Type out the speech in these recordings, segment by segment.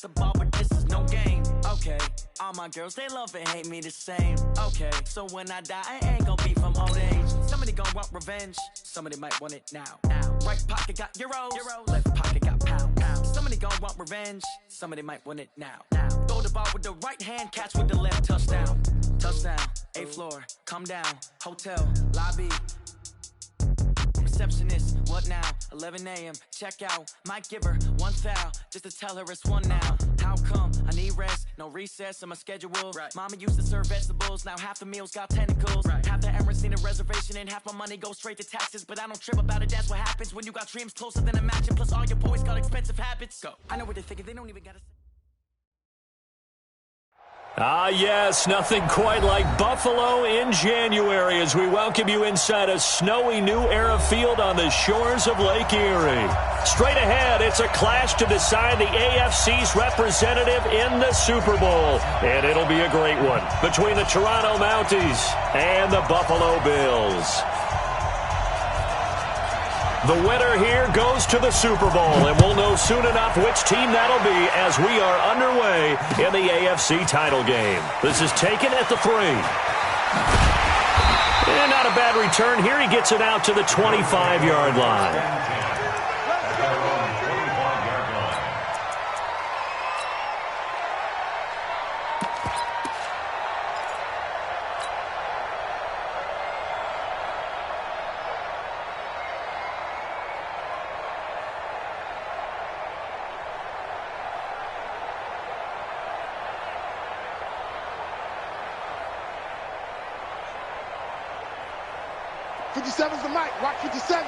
a ball, but this is no game. Okay, all my girls, they love and hate me the same. Okay, so when I die, I ain't gonna be from old age. Somebody gon' want revenge, somebody might want it now. Right pocket got euros, left pocket got pounds. Somebody gon' want revenge, somebody might want it now. Throw the ball with the right hand, catch with the left, touchdown. Touchdown, 8th floor, come down, hotel, lobby. Receptionist, what now? 11 a.m. check out. Might give her one foul just to tell her it's one now. How come? I need rest, no recess in my schedule. Right. Mama used to serve vegetables, now half the meals got tentacles. Right. Half the Emirates need a reservation and half my money goes straight to taxes. But I don't trip about it, that's what happens when you got dreams closer than a match. Plus all your boys got expensive habits. Go. I know what they're thinking, they don't even gotta. Ah, yes, nothing quite like Buffalo in January as we welcome you inside a snowy New Era field on the shores of Lake Erie. Straight ahead, it's a clash to decide the AFC's representative in the Super Bowl. And it'll be a great one between the Toronto Mounties and the Buffalo Bills. The winner here goes to the Super Bowl, and we'll know soon enough which team that'll be as we are underway in the AFC title game. This is taken at the 3. And not a bad return here. He gets it out to the 25-yard line. '57's the mic. Watch 57.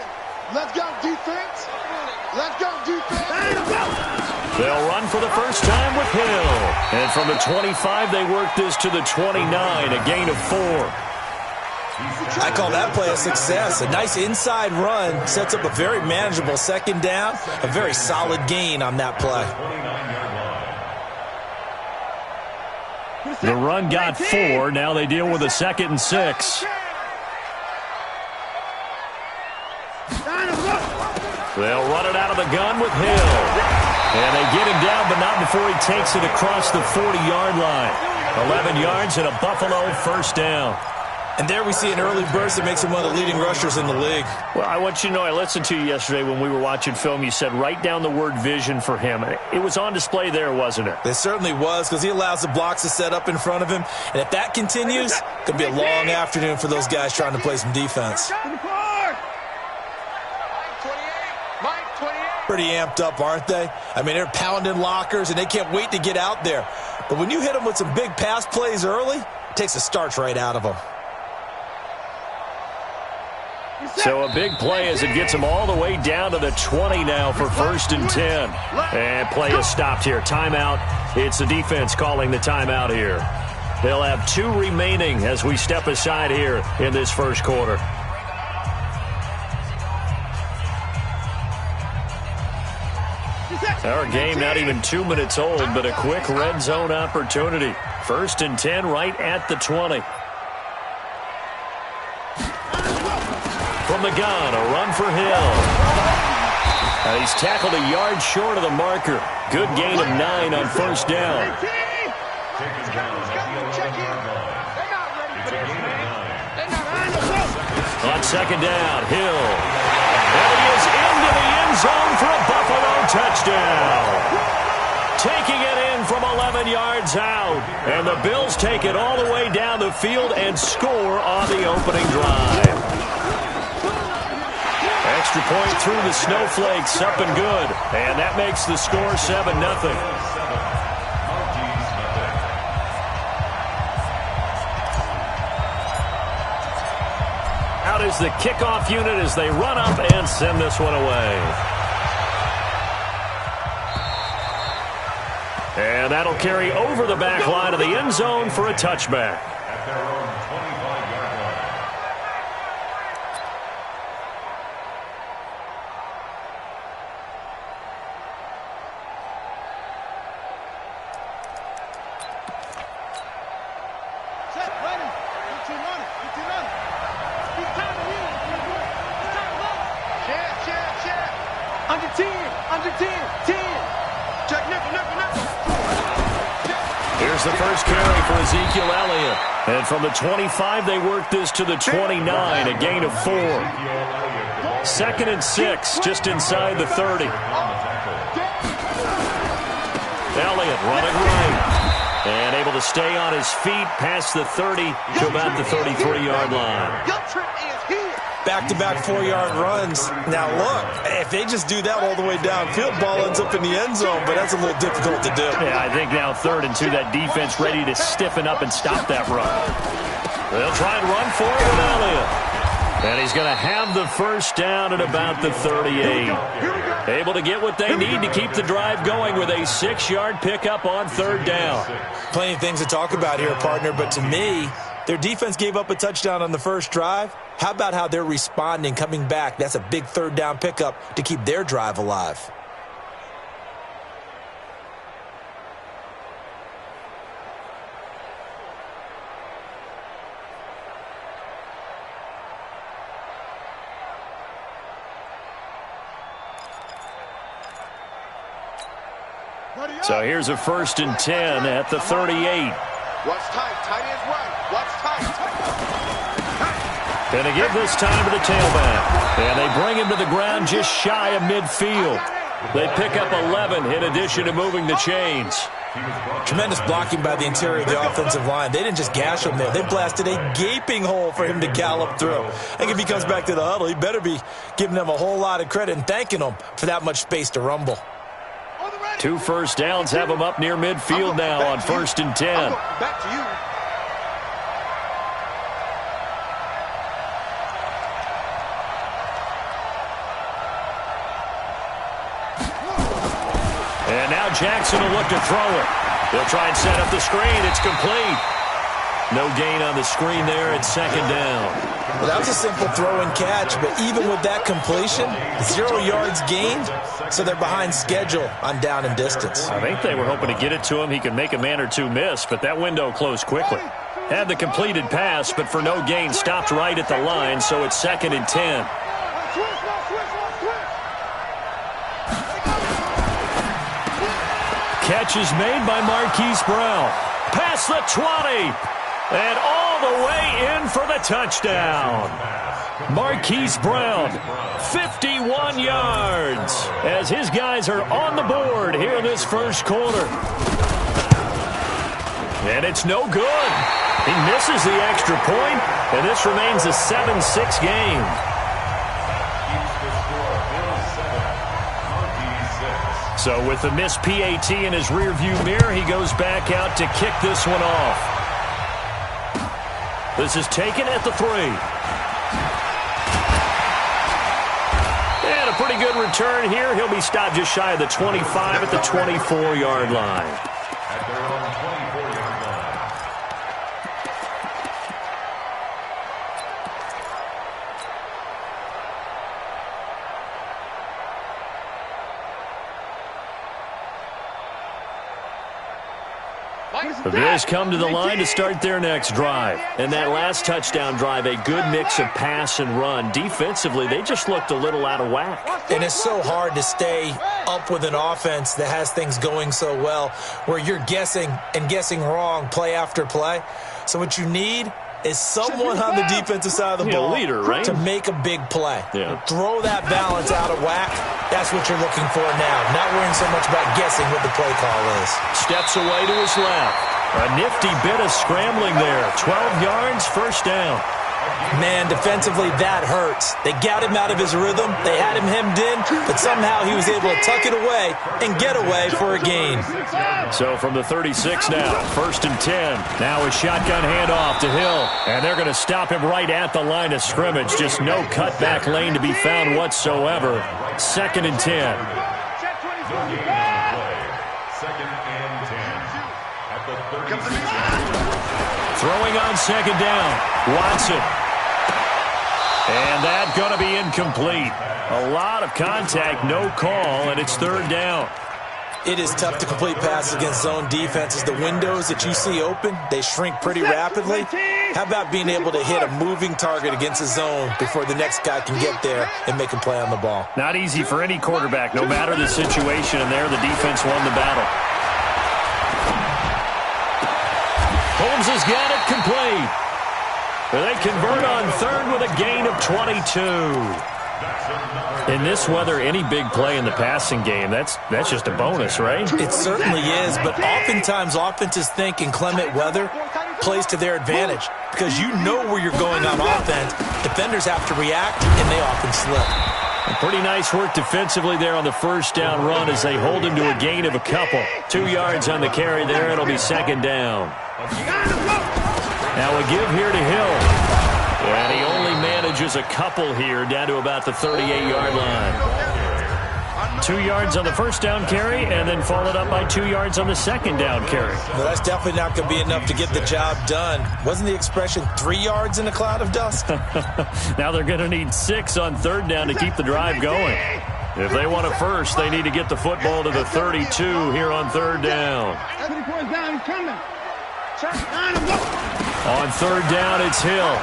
Let's go, defense. Let's go, defense. They'll run for the first time with Hill. And from the 25, they work this to the 29, a gain of 4. I call that play a success. A nice inside run sets up a very manageable second down. A very solid gain on that play. The run got 4. Now they deal with a 2nd and 6. They'll run it out of the gun with Hill. And they get him down, but not before he takes it across the 40-yard line. 11 yards and a Buffalo first down. And there we see an early burst that makes him one of the leading rushers in the league. Well, I want you to know, I listened to you yesterday when we were watching film. You said write down the word vision for him. It was on display there, wasn't it? It certainly was, because he allows the blocks to set up in front of him. And if that continues, it could be a long afternoon for those guys trying to play some defense. Pretty amped up, aren't they? I mean, they're pounding lockers, and they can't wait to get out there. But when you hit them with some big pass plays early, it takes the starch right out of them. So a big play as it gets them all the way down to the 20 now for 1st and 10. And play is stopped here. Timeout. It's the defense calling the timeout here. They'll have 2 remaining as we step aside here in this first quarter. Our game not even 2 minutes old, but a quick red zone opportunity. 1st and 10 right at the 20. From the gun, a run for Hill. And he's tackled a yard short of the marker. Good gain of 9 on 1st down. On 2nd down, Hill. And he is into the end zone for a Buffalo touchdown. Taking it in from 11 yards out. And the Bills take it all the way down the field and score on the opening drive. Extra point through the snowflakes, up and good. And that makes the score 7-0. Out is the kickoff unit as they run up and send this one away. And that'll carry over the back line of the end zone for a touchback. Under 10, 10. Check, knuckle. Here's the first carry for Ezekiel Elliott. And from the 25, they work this to the 29, a gain of 4. 2nd and 6, just inside the 30. Elliott running right. And able to stay on his feet past the 30 to about the 33-yard line. Back-to-back 4-yard runs. Now, look, if they just do that all the way downfield, ball ends up in the end zone, but that's a little difficult to do. Yeah, I think now 3rd and 2, that defense ready to stiffen up and stop that run. They'll try and run for it with Elliott. And he's going to have the first down at about the 38. Able to get what they need to keep the drive going with a 6-yard pickup on 3rd down. Plenty of things to talk about here, partner, but to me, their defense gave up a touchdown on the first drive. How about how they're responding, coming back? That's a big 3rd down pickup to keep their drive alive. So here's a 1st and 10 at the 38. Watch tight. Tight ends right. Watch tight. Going to give this time to the tailback. And they bring him to the ground just shy of midfield. They pick up 11 in addition to moving the chains. Tremendous blocking by the interior of the offensive line. They didn't just gash him there. They blasted a gaping hole for him to gallop through. I think if he comes back to the huddle, he better be giving them a whole lot of credit and thanking them for that much space to rumble. 2 first downs have him up near midfield now on 1st and 10. Back to you. And now Jackson will look to throw it. They'll try and set up the screen. It's complete. No gain on the screen there at 2nd down. Well, that was a simple throw and catch, but even with that completion, 0 yards gained, so they're behind schedule on down and distance. I think they were hoping to get it to him. He could make a man or two miss, but that window closed quickly. Had the completed pass, but for no gain, stopped right at the line, so it's 2nd and 10. Catch is made by Marquise Brown. Past the 20. And all the way in for the touchdown. Marquise Brown, 51 yards, as his guys are on the board here in this first quarter. And it's no good. He misses the extra point, and this remains a 7-6 game. So with the missed PAT in his rearview mirror, he goes back out to kick this one off. This is taken at the 3. And a pretty good return here. He'll be stopped just shy of the 25 at the 24-yard line. The Bills come to the line to start their next drive. And that last touchdown drive, a good mix of pass and run. Defensively, they just looked a little out of whack. And it's so hard to stay up with an offense that has things going so well, where you're guessing and guessing wrong play after play. So what you need is someone on the defensive side of the ball leader, right? to make a big play. Yeah. Throw that balance out of whack. That's what you're looking for now. Not worrying so much about guessing what the play call is. Steps away to his left. A nifty bit of scrambling there. 12 yards, first down. Man, defensively, that hurts. They got him out of his rhythm. They had him hemmed in, but somehow he was able to tuck it away and get away for a gain. So from the 36 now, 1st and 10. Now a shotgun handoff to Hill. And they're going to stop him right at the line of scrimmage. Just no cutback lane to be found whatsoever. 2nd and 10. Throwing on 2nd down. Watson. And that's going to be incomplete. A lot of contact, no call, and it's 3rd down. It is tough to complete passes against zone defenses. The windows that you see open, they shrink pretty rapidly. How about being able to hit a moving target against a zone before the next guy can get there and make a play on the ball? Not easy for any quarterback, no matter the situation, and there the defense won the battle. Holmes has got it complete. They convert on third with a gain of 22. In this weather, any big play in the passing game, that's just a bonus, right? It certainly is, but oftentimes offenses think inclement weather plays to their advantage because you know where you're going on offense. Defenders have to react, and they often slip. Pretty nice work defensively there on the first down run as they hold him to a gain of a couple. 2 yards on the carry there. It'll be second down. Now a give here to Hill. And he only manages a couple here down to about the 38-yard line. 2 yards on the first down carry and then followed up by 2 yards on the second down carry. Well, that's definitely not going to be enough to get the job done. Wasn't the expression 3 yards in a cloud of dust? Now they're going to need 6 on third down to keep the drive going. If they want a first, they need to get the football to the 32 here on third down. On third down, it's Hill.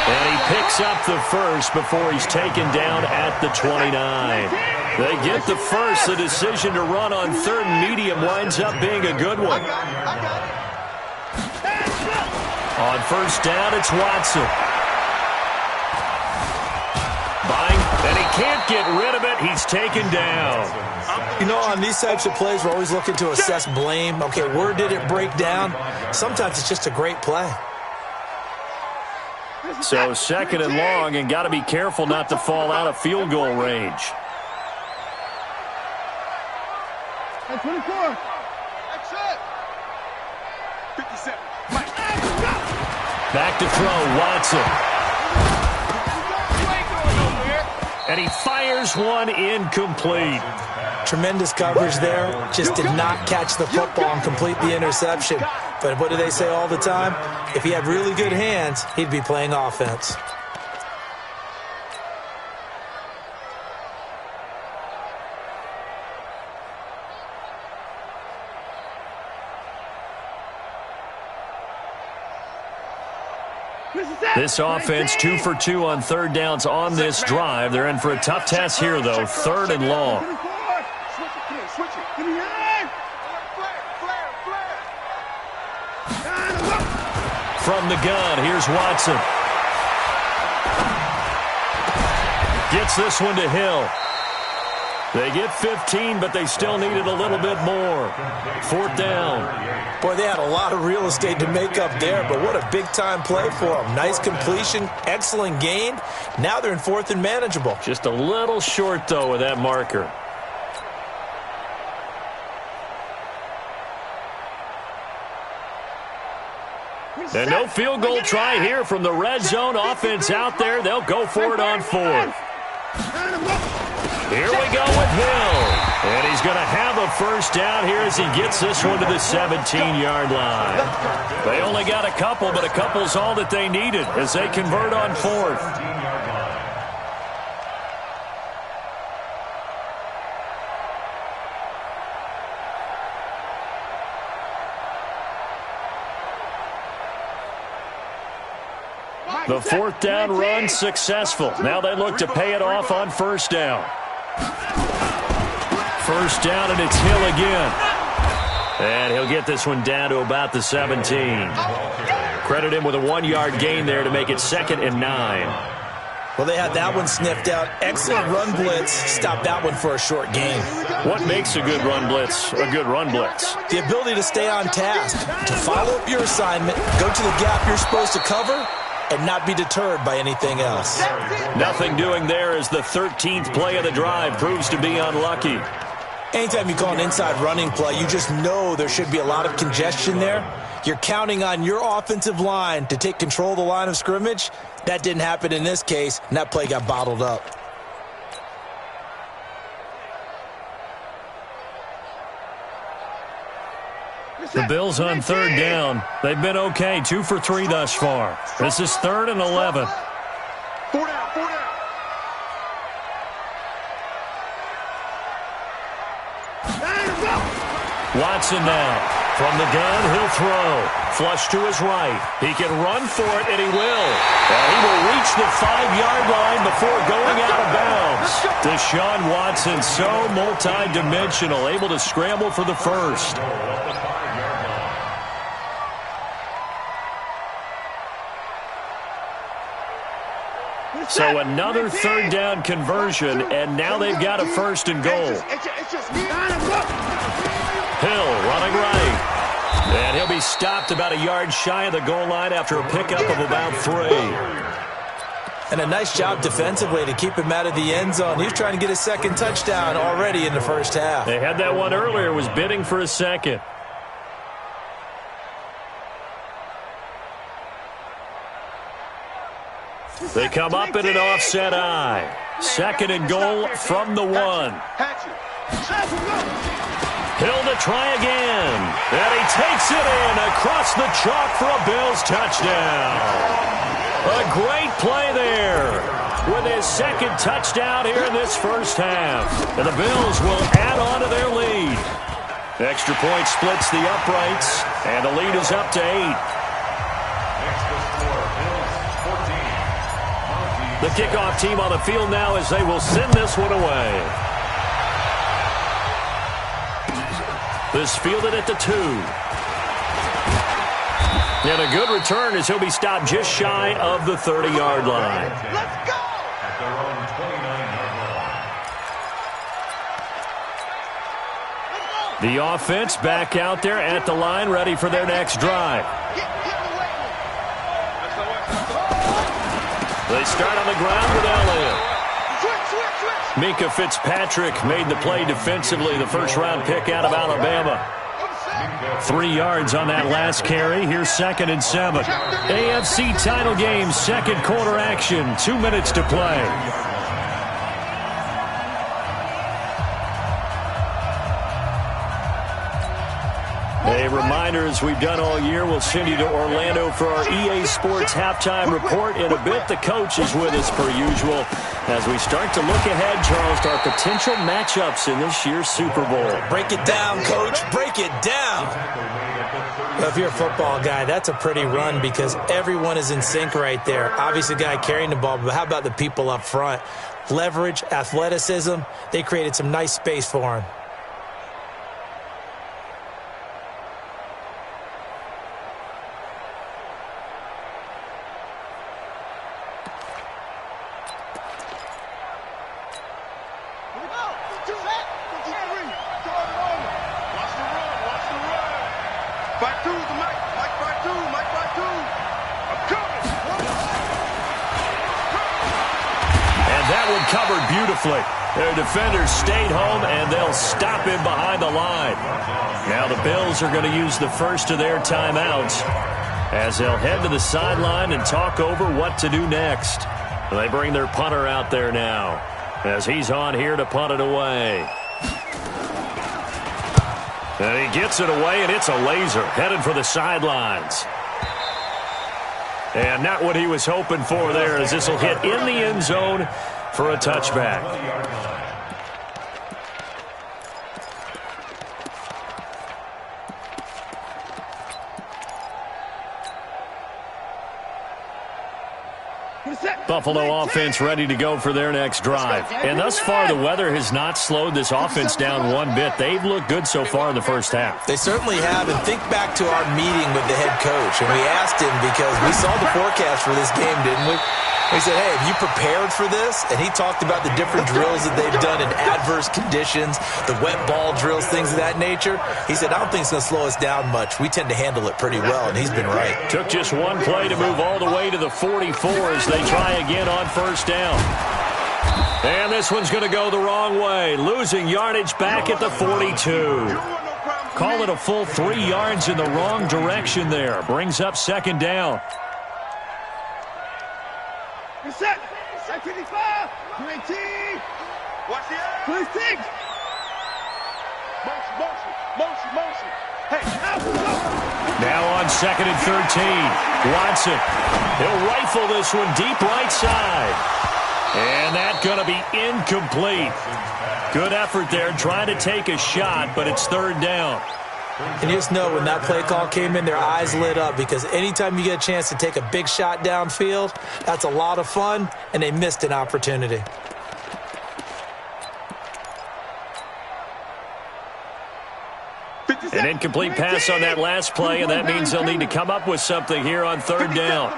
And he picks up the first before he's taken down at the 29. They get the first. The decision to run on third and medium winds up being a good one. On first down, it's Watson. And he can't get rid of it. He's taken down. You know, on these types of plays, we're always looking to assess blame. Okay, where did it break down? Sometimes it's just a great play. So second and long, and got to be careful not to fall out of field goal range. 24. That's it. 57. Back to throw, Watson. And he fires one incomplete. Tremendous coverage there. Just did not catch the football and complete the interception. But what do they say all the time? If he had really good hands, he'd be playing offense. This offense 2 for 2 on third downs on this drive. They're in for a tough test here, though. Third and long. From the gun, here's Watson. Gets this one to Hill. They get 15, but they still needed a little bit more. Fourth down. Boy, they had a lot of real estate to make up there, but what a big-time play for them. Nice completion, excellent gain. Now they're in fourth and manageable. Just a little short, though, with that marker. And no field goal try here from the red zone. Offense out there. They'll go for it on fourth. Here we go with Hill. And he's going to have a first down here as he gets this one to the 17-yard line. They only got a couple, but a couple's all that they needed as they convert on fourth. The fourth down run successful. Now they look to pay it off on first down. First down, and it's Hill again. And he'll get this one down to about the 17. Credit him with a 1-yard gain there to make it 2nd and 9. Well, they had that one sniffed out. Excellent run blitz. Stopped that one for a short gain. What makes a good run blitz a good run blitz? The ability to stay on task, to follow up your assignment, go to the gap you're supposed to cover, and not be deterred by anything else. Nothing doing there as the 13th play of the drive proves to be unlucky. Anytime you call an inside running play, you just know there should be a lot of congestion there. You're counting on your offensive line to take control of the line of scrimmage. That didn't happen in this case, and that play got bottled up. The Bills on third down. They've been okay, 2 for 3 thus far. This is 3rd and 11. 4 down, 4 down. Watson now. From the gun, he'll throw. Flush to his right. He can run for it, and he will. And he will reach the 5-yard line before going out of bounds. Deshaun Watson, so multi-dimensional, able to scramble for the first. So another third down conversion, and now they've got a 1st and goal. Hill running right. And he'll be stopped about a yard shy of the goal line after a pickup of about 3. And a nice job defensively to keep him out of the end zone. He was trying to get his 2nd touchdown already in the first half. They had that one earlier, was bidding for a 2nd. They come up in an offset eye. 2nd and goal from the 1. Hill to try again. And he takes it in across the chalk for a Bills touchdown. A great play there with his 2nd touchdown here in this first half. And the Bills will add on to their lead. Extra point splits the uprights, and the lead is up to 8. The kickoff team on the field now as they will send this one away. This fielded at the 2. And a good return as he'll be stopped just shy of the 30-yard line. Let's go! At their own 29-yard line. The offense back out there at the line, ready for their next drive. They start on the ground with Elliott. Minka Fitzpatrick made the play defensively, the first-round pick out of Alabama. 3 yards on that last carry. Here's 2nd and 7. AFC title game, 2nd quarter action. 2 minutes to play. A reminder, as we've done all year, we'll send you to Orlando for our EA Sports halftime report. In a bit, the coach is with us per usual as we start to look ahead, Charles, to our potential matchups in this year's Super Bowl. Break it down, Coach. Break it down. Well, if you're a football guy, that's a pretty run because everyone is in sync right there. Obviously, the guy carrying the ball, but how about the people up front? Leverage, athleticism, they created some nice space for him. Covered beautifully. Their defenders stayed home, and they'll stop him behind the line. Now the Bills are going to use the first of their timeouts as they'll head to the sideline and talk over what to do next. They bring their punter out there now as he's on here to punt it away. And he gets it away, and it's a laser headed for the sidelines. And not what he was hoping for there, as this will hit in the end zone for a touchback. Buffalo offense ready to go for their next drive. And thus far, the weather has not slowed this offense down one bit. They've looked good so far in the first half. They certainly have. And think back to our meeting with the head coach. And we asked him because we saw the forecast for this game, didn't we? We said, hey, have you prepared for this? And he talked about the different drills that they've done in adverse conditions, the wet ball drills, things of that nature. He said, I don't think it's going to slow us down much. We tend to handle it pretty well, and he's been right. Took just one play to move all the way to the 44 as they try again on first down. And this one's going to go the wrong way, losing yardage back at the 42. Call it a full 3 yards in the wrong direction there. Brings up 2nd down. Set. 25. 218. Watch the eye. 26. Motion. Hey, now on 2nd and 13. Watson. He'll rifle this one deep right side. And that's going to be incomplete. Good effort there trying to take a shot, but it's 3rd down. And you just know when that play call came in, their eyes lit up because anytime you get a chance to take a big shot downfield, that's a lot of fun, and they missed an opportunity. An incomplete pass on that last play, and that means they'll need to come up with something here on 3rd down.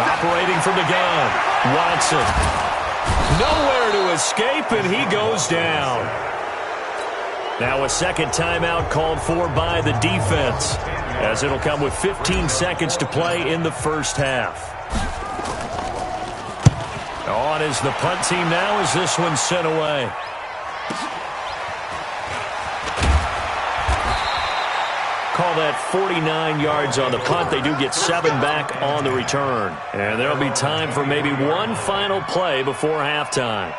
Operating from the gun, Watson. Nowhere to escape, and he goes down. Now a second timeout called for by the defense, as it'll come with 15 seconds to play in the first half. On is the punt team now as this one's sent away. Call that 49 yards on the punt. They do get 7 back on the return. And there'll be time for maybe one final play before halftime.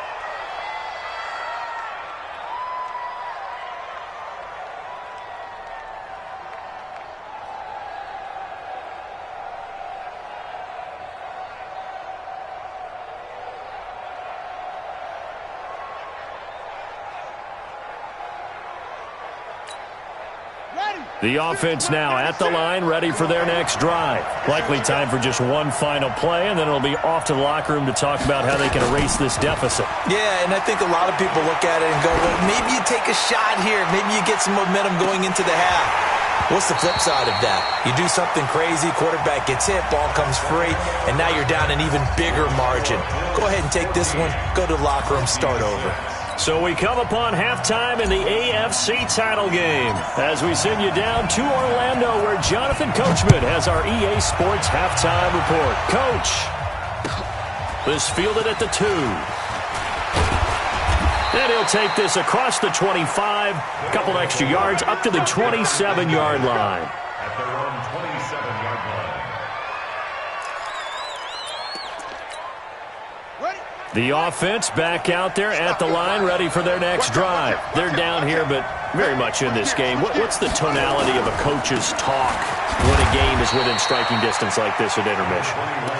The offense now at the line, ready for their next drive. Likely time for just one final play, and then it'll be off to the locker room to talk about how they can erase this deficit. Yeah, and I think a lot of people look at it and go, well, maybe you take a shot here. Maybe you get some momentum going into the half. What's the flip side of that? You do something crazy, quarterback gets hit, ball comes free, and now you're down an even bigger margin. Go ahead and take this one, go to the locker room, start over. So we come upon halftime in the AFC title game as we send you down to Orlando where Jonathan Coachman has our EA Sports halftime report. Coach, this fielded at the 2. And he'll take this across the 25, a couple extra yards up to the 27-yard line. At their own 27-yard line. The offense back out there at the line, ready for their next drive. They're down here, but very much in this game. What's the tonality of a coach's talk when a game is within striking distance like this at intermission?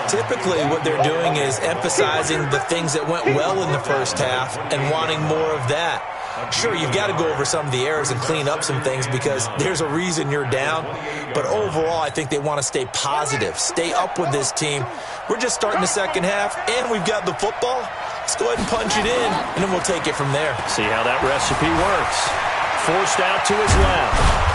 Typically, what they're doing is emphasizing the things that went well in the first half and wanting more of that. Sure, you've got to go over some of the errors and clean up some things because there's a reason you're down. But overall, I think they want to stay positive, stay up with this team. We're just starting the second half, and we've got the football. Let's go ahead and punch it in, and then we'll take it from there. See how that recipe works. Forced out to his left.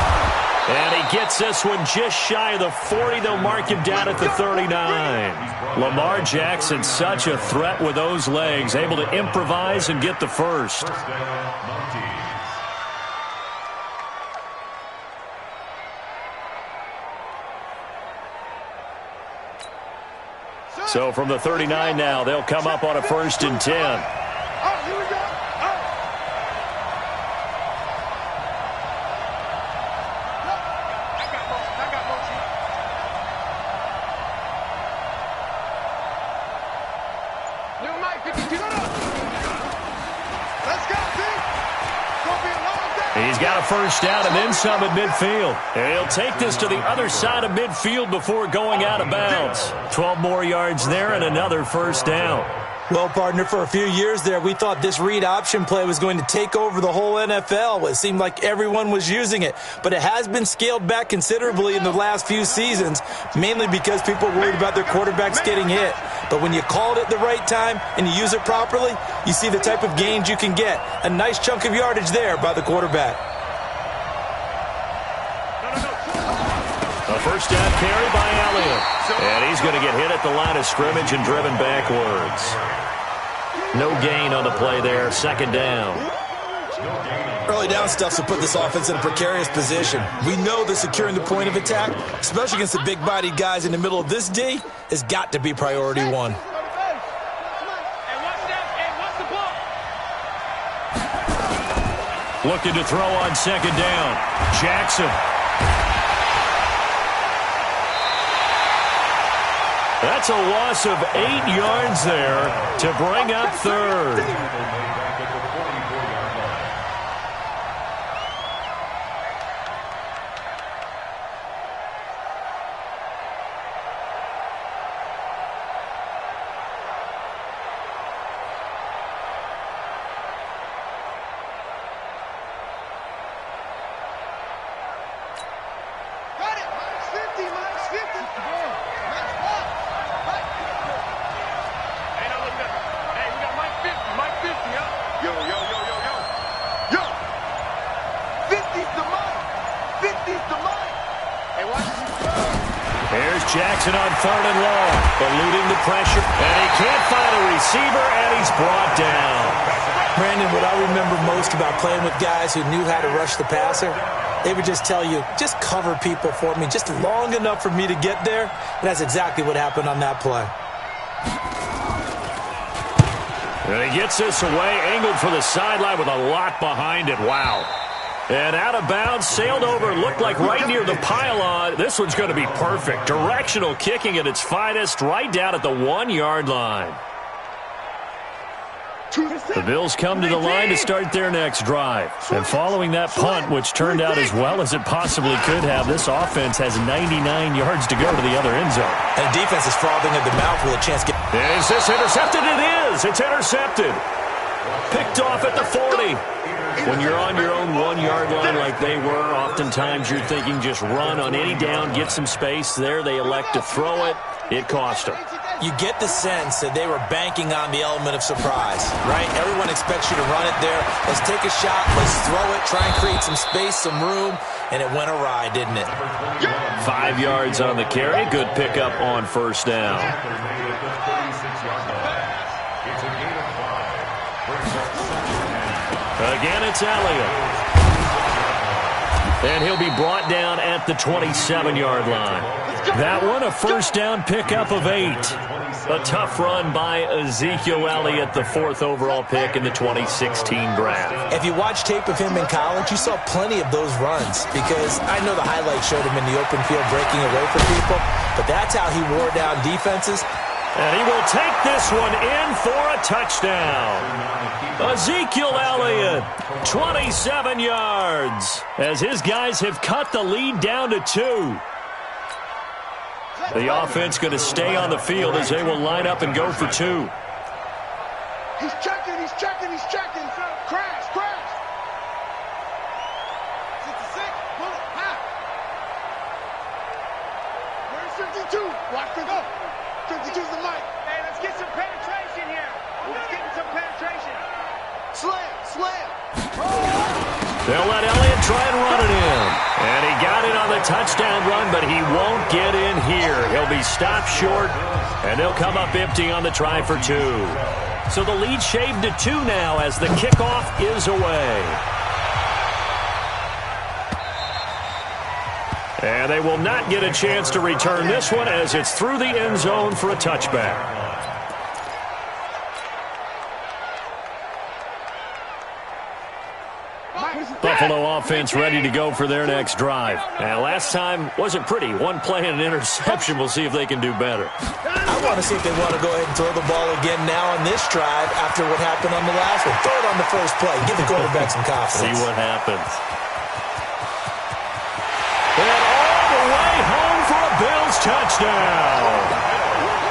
And he gets this one just shy of the 40. They'll mark him down at the 39. Lamar Jackson, such a threat with those legs, able to improvise and get the first. So from the 39 now, they'll come up on a 1st and 10. Oh, here we go. He's got a first down and then some at midfield. And he'll take this to the other side of midfield before going out of bounds. 12 more yards there and another first down. Well, partner, for a few years there, we thought this read option play was going to take over the whole NFL. It seemed like everyone was using it. But it has been scaled back considerably in the last few seasons, mainly because people are worried about their quarterbacks getting hit. But when you call it at the right time and you use it properly, you see the type of gains you can get. A nice chunk of yardage there by the quarterback. A first down carry by Elliott. And he's going to get hit at the line of scrimmage and driven backwards. No gain on the play there. Second down. Early down stuff will put this offense in a precarious position. We know that securing the point of attack, especially against the big-bodied guys in the middle of this D, has got to be priority one. Looking to throw on second down. Jackson. That's a loss of 8 yards there to bring up third. Hey, we got Mike 50, Mike 50, huh? Jackson on 3rd and long, eluding the pressure, and he can't find a receiver, and he's brought down. Brandon, what I remember most about playing with guys who knew how to rush the passer, they would just tell you, just cover people for me, just long enough for me to get there. And that's exactly what happened on that play. And he gets this away, angled for the sideline with a lot behind it. Wow. And out of bounds, sailed over, looked like right near the pylon. This one's going to be perfect. Directional kicking at its finest, right down at the 1-yard line. The Bills come to the line to start their next drive. And following that punt, which turned out as well as it possibly could have, this offense has 99 yards to go to the other end zone. And the defense is frothing at the mouth with a chance to get... Is this intercepted? It is. It's intercepted. Picked off at the 40. When you're on your own 1-yard line like they were, oftentimes you're thinking just run on any down, get some space. There they elect to throw it. It cost them. You get the sense that they were banking on the element of surprise, right? Everyone expects you to run it there. Let's take a shot. Let's throw it. Try and create some space, some room. And it went awry, didn't it? 5 yards on the carry. Good pickup on 1st down. Again, it's Elliott. And he'll be brought down at the 27-yard line. That one, a 1st down pickup of 8. A tough run by Ezekiel Elliott, the 4th overall pick in the 2016 draft. If you watch tape of him in college, you saw plenty of those runs, because I know the highlights showed him in the open field breaking away from people, but that's how he wore down defenses. And he will take this one in for a touchdown. Ezekiel Elliott, 27 yards, as his guys have cut the lead down to 2. The offense going to stay on the field as they will line up and go for 2. He's checking, he's checking, he's checking. Crash, crash. 66, bullet, high. Where's 52? Watch the go. 52's the mic. Hey, let's get some penetration here. Let's get some penetration. Slam, slam. They'll let Elliott try and run it in. And he got it on the touchdown run, but he won't get in here. He'll be stopped short, and they'll come up empty on the try for 2. So the lead shaved to 2 now as the kickoff is away. And they will not get a chance to return this one as it's through the end zone for a touchback. Buffalo offense ready to go for their next drive. And last time wasn't pretty. One play and an interception. We'll see if they can do better. I want to see if they want to go ahead and throw the ball again now on this drive after what happened on the last one. Throw it on the first play. Give the quarterback some confidence. See what happens. And all the way home for a Bills touchdown.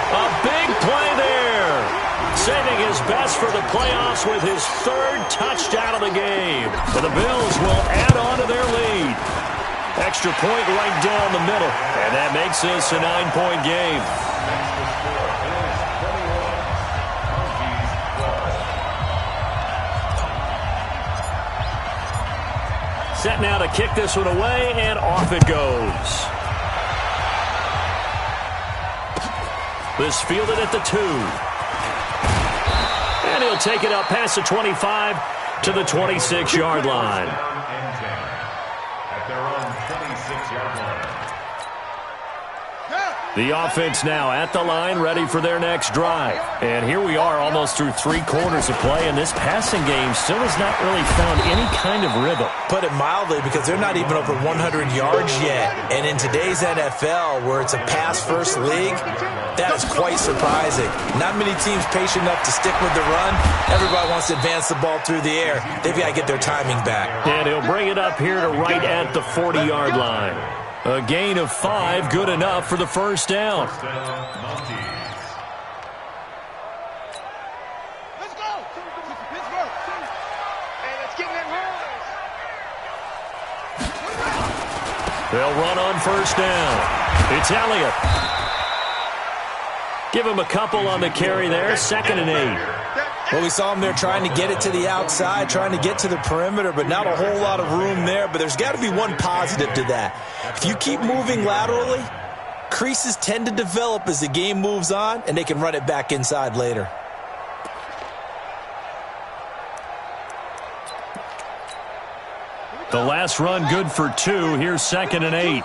A big play there. Saving his best for the playoffs with his 3rd touchdown of the game. And the Bills will add on to their lead. Extra point right down the middle. And that makes this a 9-point game. Set now to kick this one away, and off it goes. This fielded at the 2. And he'll take it up past the 25 to the 26-yard line. At their own 26-yard line. The offense now at the line, ready for their next drive. And here we are almost through 3 quarters of play, and this passing game still has not really found any kind of rhythm. Put it mildly, because they're not even over 100 yards yet. And in today's NFL, where it's a pass-first league, that is quite surprising. Not many teams patient enough to stick with the run. Everybody wants to advance the ball through the air. They've got to get their timing back. And he'll bring it up here to right at the 40-yard line. A gain of 5, good enough for the 1st down. Let's go. Pittsburgh. Hey, let's get that rolling. They'll run on 1st down. It's Elliott. Give him a couple on the carry there. 2nd and 8. Well, we saw him there trying to get it to the outside, trying to get to the perimeter, but not a whole lot of room there. But there's got to be one positive to that. If you keep moving laterally, Creases tend to develop as the game moves on, and they can run it back inside later. The last run good for 2. Here's 2nd and 8.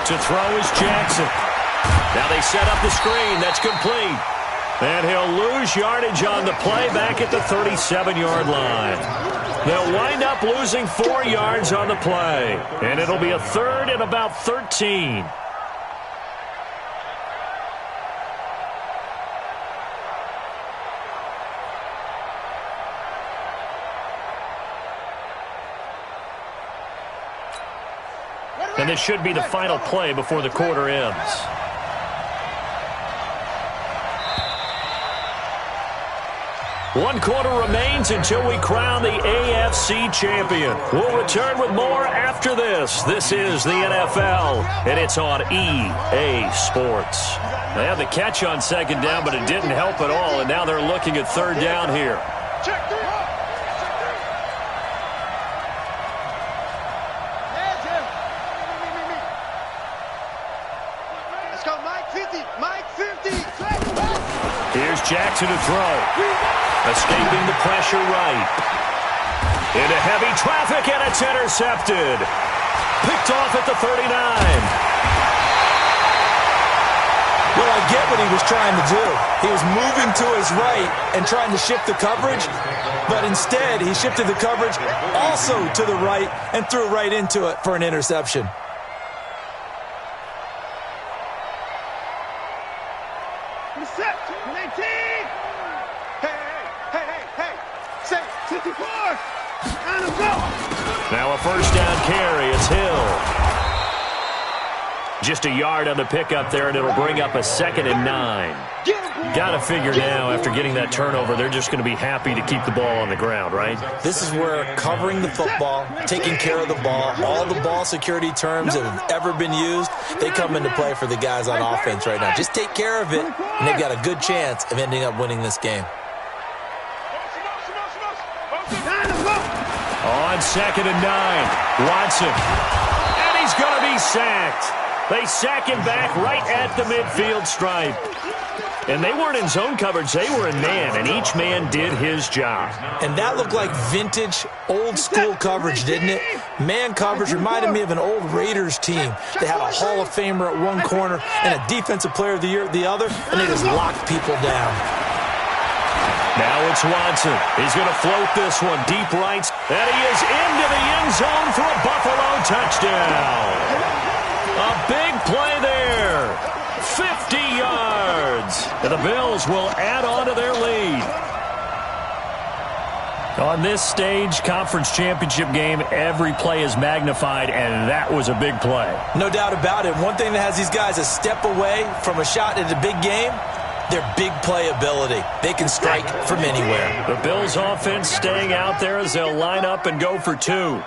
To throw is Jackson. Now they set up the screen. That's complete. And he'll lose yardage on the play back at the 37-yard line. They'll wind up losing 4 yards on the play. And it'll be a 3rd and about 13. And this should be the final play before the quarter ends. One quarter remains until we crown the AFC champion. We'll return with more after this. This is the NFL, and it's on EA Sports. They had the catch on 2nd down, but it didn't help at all, and now they're looking at 3rd down here. Here's Jackson to throw. Escaping the pressure right. Into heavy traffic, and it's intercepted. Picked off at the 39. Well, I get what he was trying to do. He was moving to his right and trying to shift the coverage, but instead he shifted the coverage also to the right and threw right into it for an interception. Now a 1st down carry. It's Hill. Just a yard on the pickup there, and it'll bring up a 2nd and 9. Got to figure now, after getting that turnover, they're just going to be happy to keep the ball on the ground, right? This is where covering the football, taking care of the ball, all the ball security terms that have ever been used, they come into play for the guys on offense right now. Just take care of it, and they've got a good chance of ending up winning this game. On 2nd and 9, Watson. And he's going to be sacked. They sack him back right at the midfield stripe. And they weren't in zone coverage. They were in man, and each man did his job. And that looked like vintage, old-school coverage, didn't it? Man coverage reminded me of an old Raiders team. They had a Hall of Famer at one corner and a Defensive Player of the Year at the other, and they just locked people down. Now it's Watson. He's going to float this one deep right. And he is into the end zone for a Buffalo touchdown. A big play there. 50 yards. And the Bills will add on to their lead. On this stage, conference championship game, every play is magnified, and that was a big play. No doubt about it. One thing that has these guys a step away from a shot at a big game, their big playability. They can strike from anywhere. The Bills' offense staying out there as they'll line up and go for 2.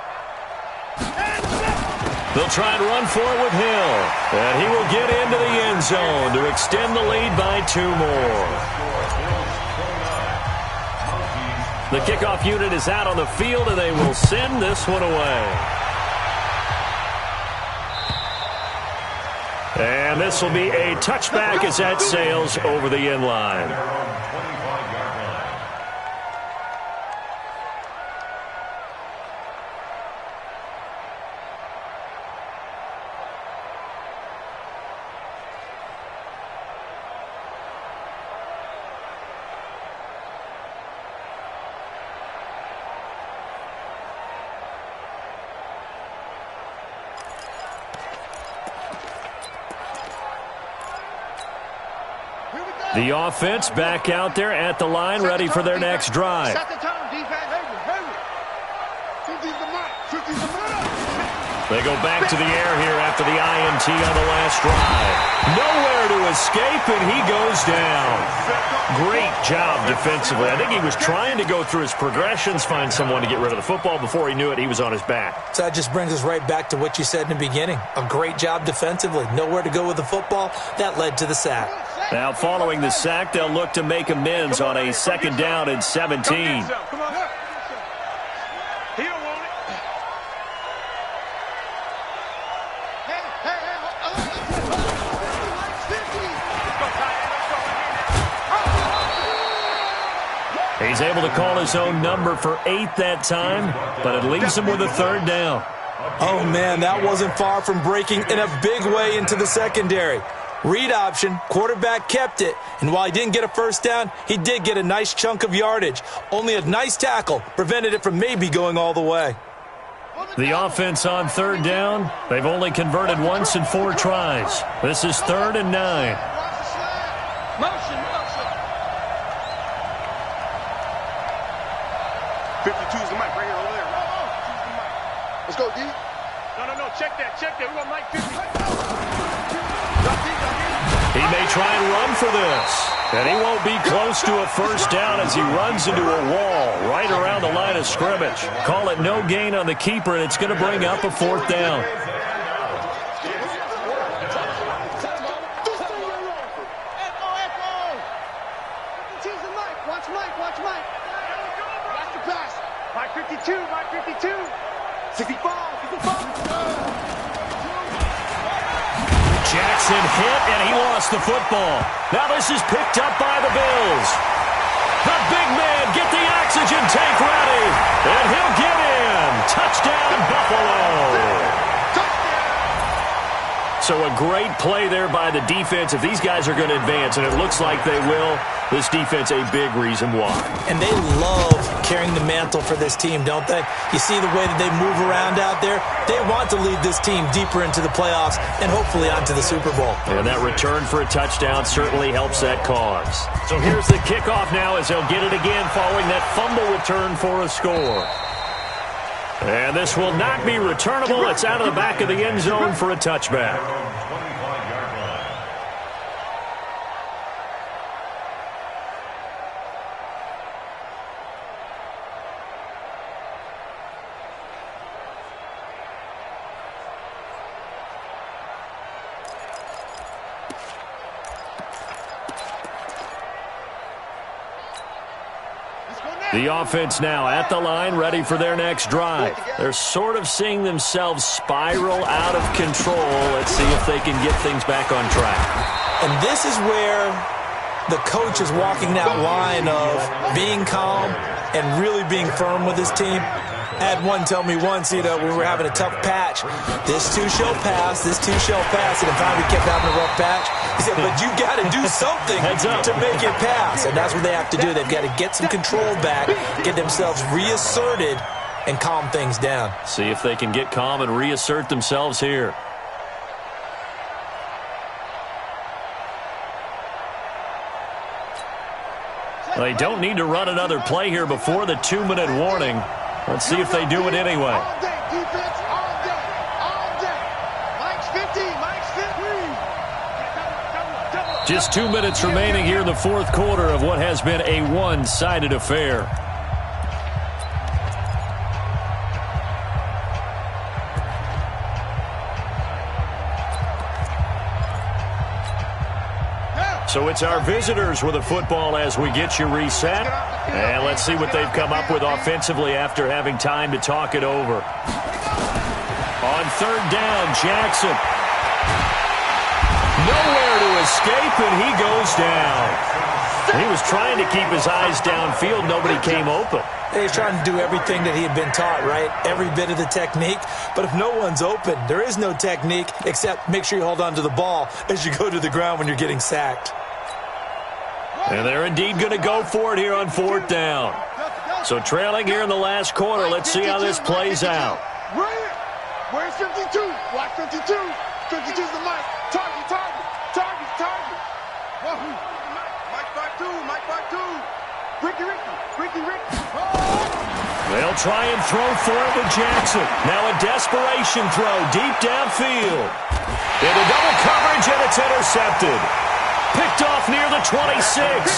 They'll try and run for it with Hill. And he will get into the end zone to extend the lead by 2 more. The kickoff unit is out on the field, and they will send this one away. And this will be a touchback as that sails over the end line. The offense back out there at the line, ready for their next drive. They go back to the air here after the INT on the last drive. Nowhere to escape, and he goes down. Great job defensively. I think he was trying to go through his progressions, find someone to get rid of the football. Before he knew it, he was on his back. So that just brings us right back to what you said in the beginning. A great job defensively. Nowhere to go with the football. That led to the sack. Now, following the sack, they'll look to make amends on a 2nd down and 17. He's able to call his own number for 8 that time, but it leaves him with a third down. Oh, man, that wasn't far from breaking in a big way into the secondary. Read option, quarterback kept it, and while he didn't get a first down, he did get a nice chunk of yardage. Only a nice tackle prevented it from maybe going all the way. The offense on third down, they've only converted once in 4 tries. This is 3rd and 9. Motion. 52 is the mic right here over there. Let's go, D. No. Check that. We want Mike 50. He may try and run for this. And he won't be close to a first down as he runs into a wall right around the line of scrimmage. Call it no gain on the keeper, and it's going to bring up a 4th down. Watch Mike. Watch the pass. Mike 52. 65. Jackson hit, and he lost the football. Now this is picked up by the Bills. The big man, get the oxygen tank ready, and he'll get in. Touchdown, Buffalo. So a great play there by the defense. If these guys are going to advance, and it looks like they will, this defense a big reason why. And they love carrying the mantle for this team, don't they? You see the way that they move around out there? They want to lead this team deeper into the playoffs and hopefully onto the Super Bowl. And that return for a touchdown certainly helps that cause. So here's the kickoff now as they'll get it again following that fumble return for a score. And this will not be returnable. It's out of the back of the end zone for a touchback. The offense now at the line, ready for their next drive. They're sort of seeing themselves spiral out of control. Let's see if they can get things back on track. And this is where the coach is walking that line of being calm and really being firm with his team. I had one tell me once, when we were having a tough patch, this too shall pass, and the time we kept having a rough patch, he said, but you got to do something to make it pass. And that's what they have to do. They've got to get some control back, get themselves reasserted, and calm things down. See if they can get calm and reassert themselves here. They don't need to run another play here before the 2-minute warning. Let's see if they do it anyway. All day, defense, all day. Mike's 50. Just 2 minutes remaining here in the fourth quarter of what has been a one-sided affair. So it's our visitors with a football as we get you reset. And let's see what they've come up with offensively after having time to talk it over. On third down, Jackson. Nowhere to escape, and he goes down. He was trying to keep his eyes downfield. Nobody came open. He's trying to do everything that he had been taught, right? Every bit of the technique. But if no one's open, there is no technique except make sure you hold on to the ball as you go to the ground when you're getting sacked. And they're indeed going to go for it here on fourth down. So trailing here in the last quarter. Let's see how this plays out. Where's 52? Watch 52. 52's the mic. Target. Mike 5-2. Ricky. They'll try and throw for it with Jackson. Now a desperation throw deep downfield. Into double coverage, and it's intercepted. Picked off near the 26.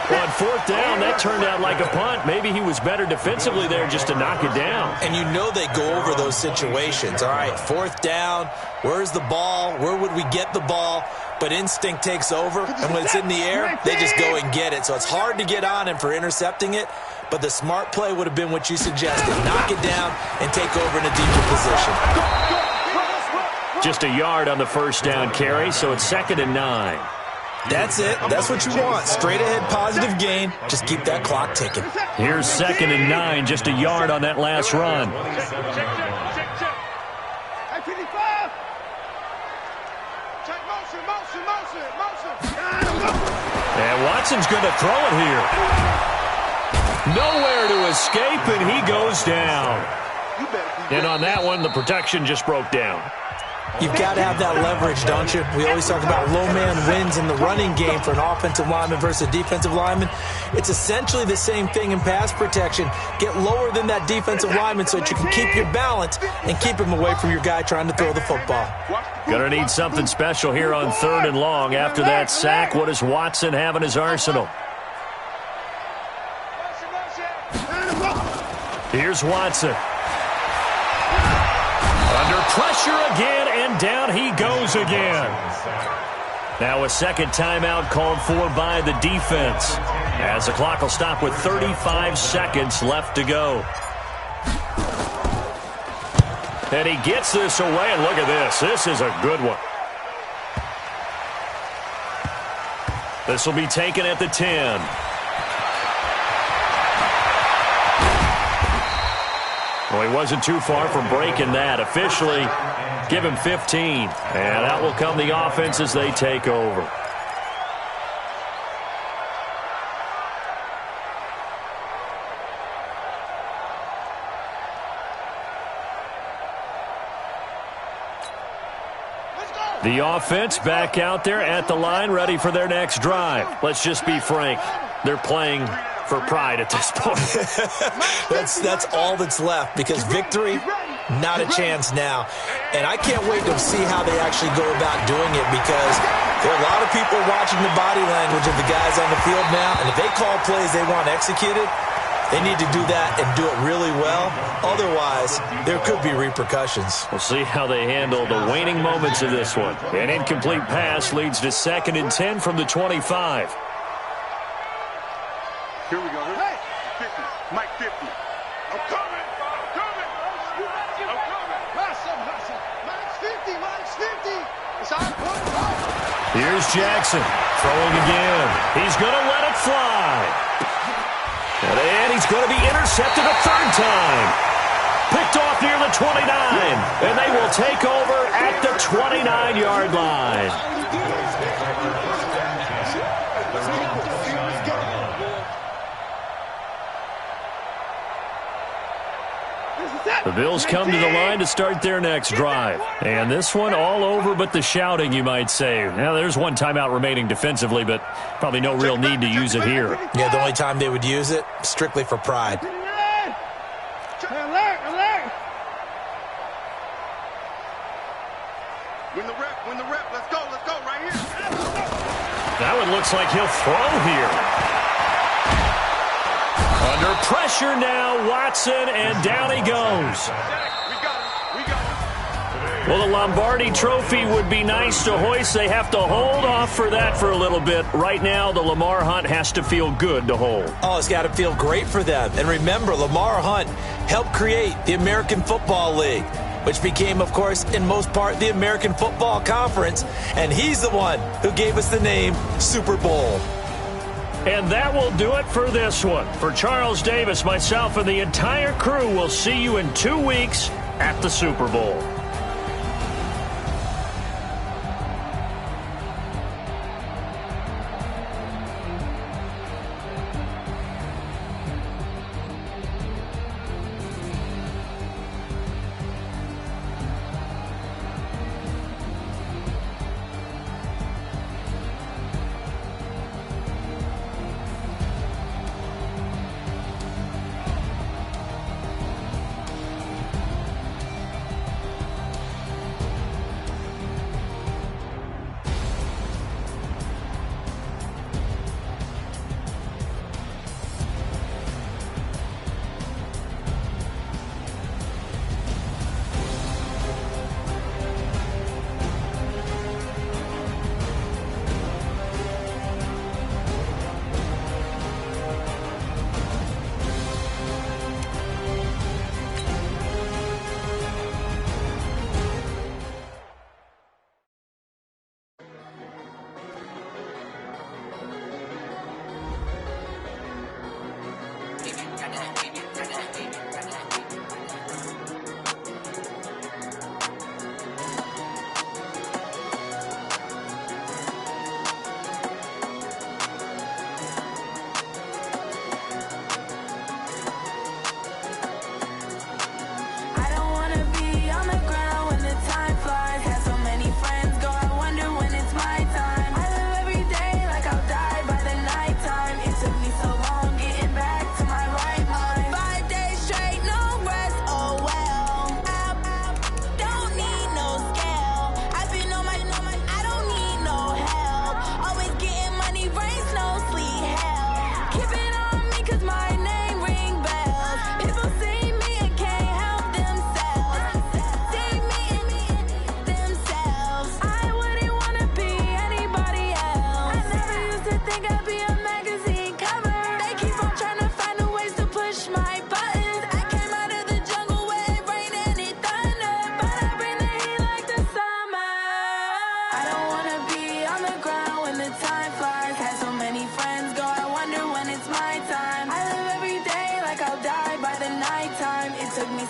On fourth down, that turned out like a punt. Maybe he was better defensively there just to knock it down. And you know they go over those situations. All right, fourth down, where's the ball? Where would we get the ball? But instinct takes over, and when it's in the air, they just go and get it. So it's hard to get on him for intercepting it, but the smart play would have been what you suggested. Knock it down and take over in a deeper position. Just a yard on the first down carry, so it's 2nd and 9. That's it. That's what you want. Straight ahead positive gain. Just keep that clock ticking. Here's 2nd and 9, just a yard on that last run. And Watson's going to throw it here. Nowhere to escape, and he goes down. And on that one, the protection just broke down. You've got to have that leverage, don't you? We always talk about low man wins in the running game for an offensive lineman versus a defensive lineman. It's essentially the same thing in pass protection. Get lower than that defensive lineman so that you can keep your balance and keep him away from your guy trying to throw the football. Gonna need something special here on 3rd and long. After that sack, what does Watson have in his arsenal? Here's Watson. Under pressure again, and down he goes again. Now a second timeout called for by the defense, as the clock will stop with 35 seconds left to go. And he gets this away, and look at this. This is a good one. This will be taken at the 10. Well, he wasn't too far from breaking that. Officially, give him 15. And out will come the offense as they take over. The offense back out there at the line, ready for their next drive. Let's just be frank. They're playing for pride at this point. That's all that's left, because victory, not a chance now. And I can't wait to see how they actually go about doing it, because there are a lot of people watching the body language of the guys on the field now, and if they call plays they want executed, they need to do that and do it really well. Otherwise, there could be repercussions. We'll see how they handle the waning moments of this one. An incomplete pass leads to 2nd and 10 from the 25. Here we go. Hey, 50. Mike 50. I'm coming. I'm coming. I'm coming. Hustle. Mike's 50. Mike's 50. It's on point. Here's Jackson throwing again. He's going to let it fly. And he's going to be intercepted a 3rd time. Picked off near the 29. And they will take over at the 29-yard line. The Bills come to the line to start their next drive. And this one all over but the shouting, you might say. Now, there's one timeout remaining defensively, but probably no real need to use it here. Yeah, the only time they would use it, strictly for pride. Alert. Win the rep. Let's go right here. That one looks like he'll throw here. Under pressure now, Watson, and down he goes. We got him. Well, the Lombardi Trophy would be nice to hoist. They have to hold off for that for a little bit. Right now, the Lamar Hunt has to feel good to hold. Oh, it's got to feel great for them. And remember, Lamar Hunt helped create the American Football League, which became, of course, in most part, the American Football Conference. And he's the one who gave us the name Super Bowl. And that will do it for this one. For Charles Davis, myself, and the entire crew, we'll see you in 2 weeks at the Super Bowl.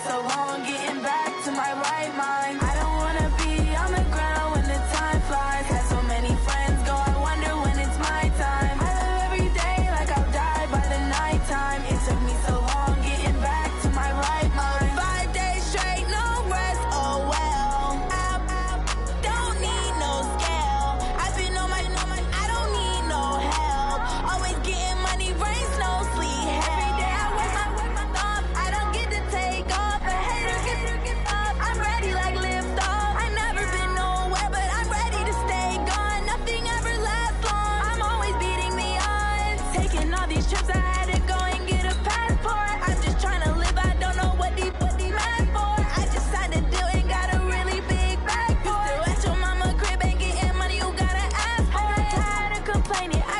so long getting back to my right mind. I don't wanna be on the ground when the time flies. Had so many friends go, I wonder when it's my time. I live every day like I'll die by the nighttime. It took me so long getting back to my right mind. 5 days straight, no rest, oh well. Don't need no scale. I've been on my, I don't need no help. Always getting money, rains, no sleep. Every day I work my thumb. I don't get to take off. A hater get up. I'm ready like lift off. I never been nowhere, but I'm ready to stay gone. Nothing ever lasts long. I'm always beating the odds. Taking all these trips, I had to go and get a passport. I'm just trying to live. I don't know what the mad for. I just signed a deal and got a really big bag for it. You still at your mama crib and getting money, you gotta ask for it. I'm tired of complaining. I